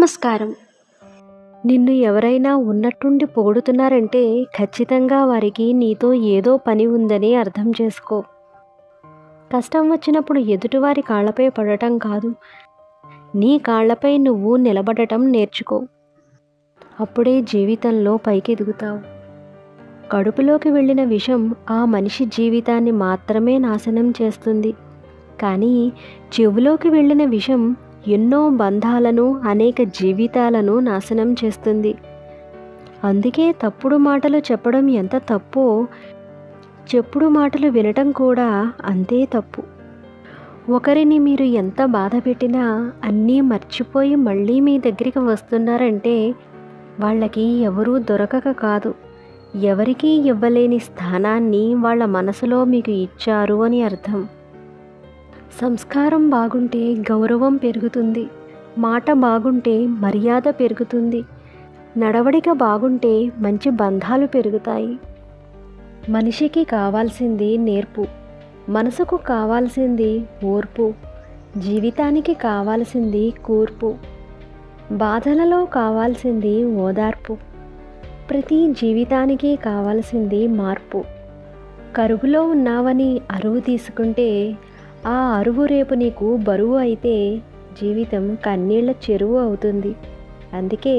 నమస్కారం. నిన్ను ఎవరైనా ఉన్నట్టుండి పొగుడుతున్నారంటే ఖచ్చితంగా వారికి నీతో ఏదో పని ఉందని అర్థం చేసుకో. కష్టం వచ్చినప్పుడు ఎదుటివారి కాళ్ళపై పడటం కాదు, నీ కాళ్ళపై నువ్వు నిలబడటం నేర్చుకో. అప్పుడే జీవితంలో పైకి ఎదుగుతావు. కడుపులోకి వెళ్ళిన విషం ఆ మనిషి జీవితాన్ని మాత్రమే నాశనం చేస్తుంది. కానీ చెవులోకి వెళ్ళిన విషం ఎన్నో బంధాలను, అనేక జీవితాలను నాశనం చేస్తుంది. అందుకే తప్పుడు మాటలు చెప్పడం ఎంత తప్పో, చెప్పుడు మాటలు వినటం కూడా అంతే తప్పు. ఒకరిని మీరు ఎంత బాధ పెట్టినా అన్నీ మర్చిపోయి మళ్ళీ మీ దగ్గరికి వస్తున్నారంటే వాళ్ళకి ఎవరూ దొరకక కాదు, ఎవరికీ ఇవ్వలేని స్థానాన్ని వాళ్ళ మనసులో మీకు ఇచ్చారు అని అర్థం. సంస్కారం బాగుంటే గౌరవం పెరుగుతుంది, మాట బాగుంటే మర్యాద పెరుగుతుంది, నడవడిక బాగుంటే మంచి బంధాలు పెరుగుతాయి. మనిషికి కావాల్సింది నేర్పు, మనసుకు కావాల్సింది ఓర్పు, జీవితానికి కావాల్సింది కూర్పు, బాధలలో కావాల్సింది ఓదార్పు, ప్రతి జీవితానికి కావాల్సింది మార్పు. కరువులో ఉన్నావని అరువు తీసుకుంటే ఆ అరువు రేపు నీకు బరువు అయితే జీవితం కన్నీళ్ల చెరువు అవుతుంది. అందుకే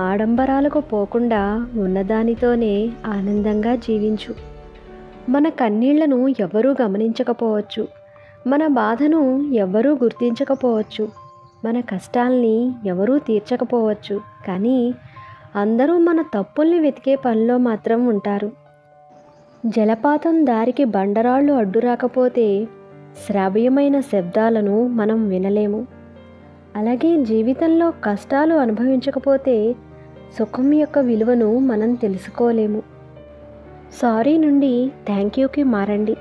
ఆడంబరాలకు పోకుండా ఉన్నదానితోనే ఆనందంగా జీవించు. మన కన్నీళ్లను ఎవరూ గమనించకపోవచ్చు, మన బాధను ఎవరూ గుర్తించకపోవచ్చు, మన కష్టాల్ని ఎవరూ తీర్చకపోవచ్చు, కానీ అందరూ మన తప్పుల్ని వెతికే పనిలో మాత్రం ఉంటారు. జలపాతం దారికి బండరాళ్ళు అడ్డు రాకపోతే శ్రావ్యమైన శబ్దాలను మనం వినలేము. అలాగే జీవితంలో కష్టాలు అనుభవించకపోతే సుఖం యొక్క విలువను మనం తెలుసుకోలేము. సారీ నుండి థ్యాంక్ యూకి మారండి.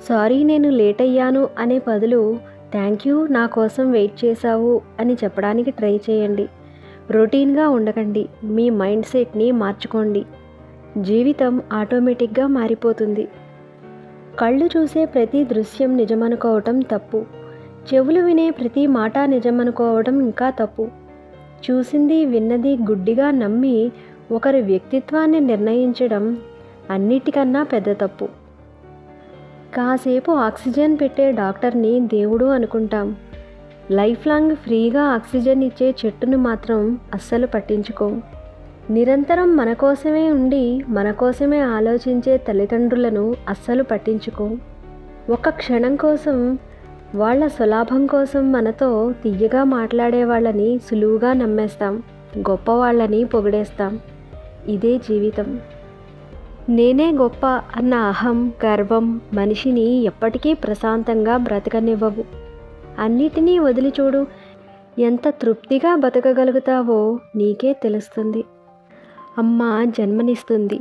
సారీ నేను లేట్ అయ్యాను అనే బదులు థ్యాంక్ యూ నా కోసం వెయిట్ చేశావు అని చెప్పడానికి ట్రై చేయండి. రొటీన్గా ఉండకండి, మీ మైండ్ సెట్ని మార్చుకోండి. జీవితం ఆటోమేటిక్గా మారిపోతుంది. కళ్ళు చూసే ప్రతి దృశ్యం నిజమనుకోవటం తప్పు, చెవులు వినే ప్రతి మాట నిజమనుకోవడం ఇంకా తప్పు. చూసింది విన్నది గుడ్డిగా నమ్మి ఒకరి వ్యక్తిత్వాన్ని నిర్ణయించడం అన్నిటికన్నా పెద్ద తప్పు. కాసేపు ఆక్సిజన్ పెట్టే డాక్టర్ని దేవుడు అనుకుంటాం, లైఫ్ లాంగ్ ఫ్రీగా ఆక్సిజన్ ఇచ్చే చెట్టును మాత్రం అస్సలు పట్టించుకోం. నిరంతరం మన కోసమే ఉండి మన కోసమే ఆలోచించే తల్లిదండ్రులను అస్సలు పట్టించుకో. ఒక క్షణం కోసం, వాళ్ళ సులాభం కోసం మనతో తియ్యగా మాట్లాడే వాళ్ళని సులువుగా నమ్మేస్తాం, గొప్పవాళ్ళని పొగిడేస్తాం. ఇదే జీవితం. నేనే గొప్ప అన్న అహం, గర్వం మనిషిని ఎప్పటికీ ప్రశాంతంగా బ్రతకనివ్వవు. అన్నిటినీ వదిలి చూడు, ఎంత తృప్తిగా బతకగలుగుతావో నీకే తెలుస్తుంది. అమ్మ జన్మనిస్తుంది,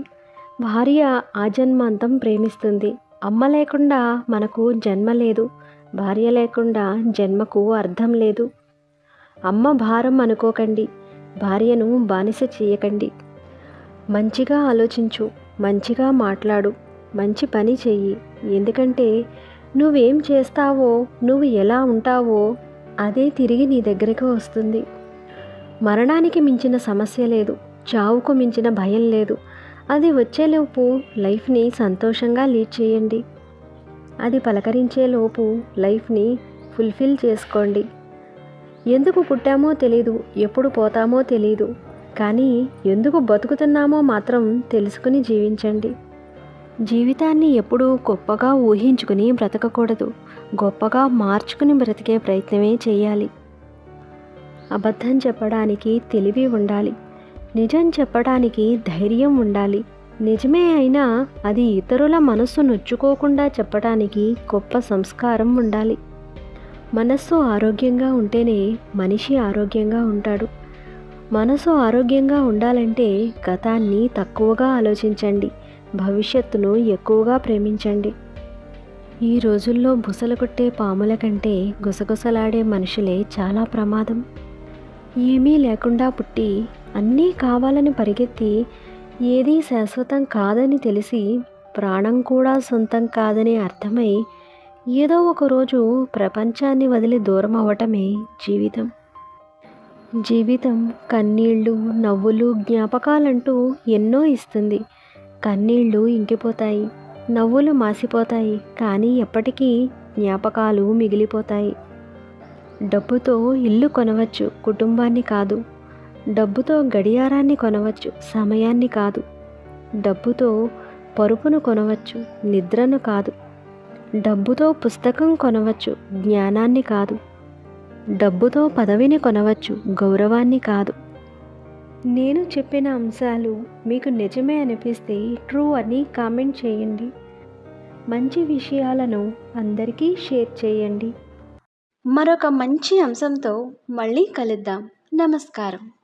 భార్య ఆజన్మాంతం ప్రేమిస్తుంది. అమ్మ లేకుండా మనకు జన్మ లేదు, భార్య లేకుండా జన్మకు అర్థం లేదు. అమ్మ భారం అనుకోకండి, భార్యను బానిస చేయకండి. మంచిగా ఆలోచించు, మంచిగా మాట్లాడు, మంచి పని చెయ్యి. ఎందుకంటే నువ్వేం చేస్తావో, నువ్వు ఎలా ఉంటావో అదే తిరిగి నీ దగ్గరకు వస్తుంది. మరణానికి మించిన సమస్య లేదు, చావుకు మించిన భయం లేదు. అది వచ్చేలోపు లైఫ్ని సంతోషంగా లీడ్ చేయండి. అది పలకరించేలోపు లైఫ్ని ఫుల్ఫిల్ చేసుకోండి. ఎందుకు పుట్టామో తెలీదు, ఎప్పుడు పోతామో తెలీదు, కానీ ఎందుకు బతుకుతున్నామో మాత్రం తెలుసుకుని జీవించండి. జీవితాన్ని ఎప్పుడూ గొప్పగా ఊహించుకుని బ్రతకకూడదు, గొప్పగా మార్చుకుని బ్రతికే ప్రయత్నమే చేయాలి. అబద్ధం చెప్పడానికి తెలివి ఉండాలి, నిజం చెప్పడానికి ధైర్యం ఉండాలి. నిజమే అయినా అది ఇతరుల మనస్సు నొచ్చుకోకుండా చెప్పడానికి గొప్ప సంస్కారం ఉండాలి. మనస్సు ఆరోగ్యంగా ఉంటేనే మనిషి ఆరోగ్యంగా ఉంటాడు. మనసు ఆరోగ్యంగా ఉండాలంటే గతాన్ని తక్కువగా ఆలోచించండి, భవిష్యత్తును ఎక్కువగా ప్రేమించండి. ఈ రోజుల్లో బుసలు కొట్టే పాముల కంటే గుసగుసలాడే మనుషులే చాలా ప్రమాదం. ఏమీ లేకుండా పుట్టి అన్నీ కావాలని పరిగెత్తి ఏదీ శాశ్వతం కాదని తెలిసి ప్రాణం కూడా సొంతం కాదని అర్థమై ఏదో ఒకరోజు ప్రపంచాన్ని వదిలి దూరం అవ్వటమే జీవితం. జీవితం కన్నీళ్ళు, నవ్వులు, జ్ఞాపకాలంటూ ఎన్నో ఇస్తుంది. కన్నీళ్ళు ఇంకిపోతాయి, నవ్వులు మాసిపోతాయి, కానీ ఎప్పటికీ జ్ఞాపకాలు మిగిలిపోతాయి. డబ్బుతో ఇల్లు కొనవచ్చు, కుటుంబాన్ని కాదు. డబ్బుతో గడియారాన్ని కొనవచ్చు, సమయాన్ని కాదు. డబ్బుతో పరుపును కొనవచ్చు, నిద్రను కాదు. డబ్బుతో పుస్తకం కొనవచ్చు, జ్ఞానాన్ని కాదు. డబ్బుతో పదవిని కొనవచ్చు, గౌరవాన్ని కాదు. నేను చెప్పిన అంశాలు మీకు నిజమే అనిపిస్తే ట్రూ అని కామెంట్ చేయండి. మంచి విషయాలను అందరికీ షేర్ చేయండి. మరొక మంచి అంశంతో మళ్ళీ కలుద్దాం. నమస్కారం.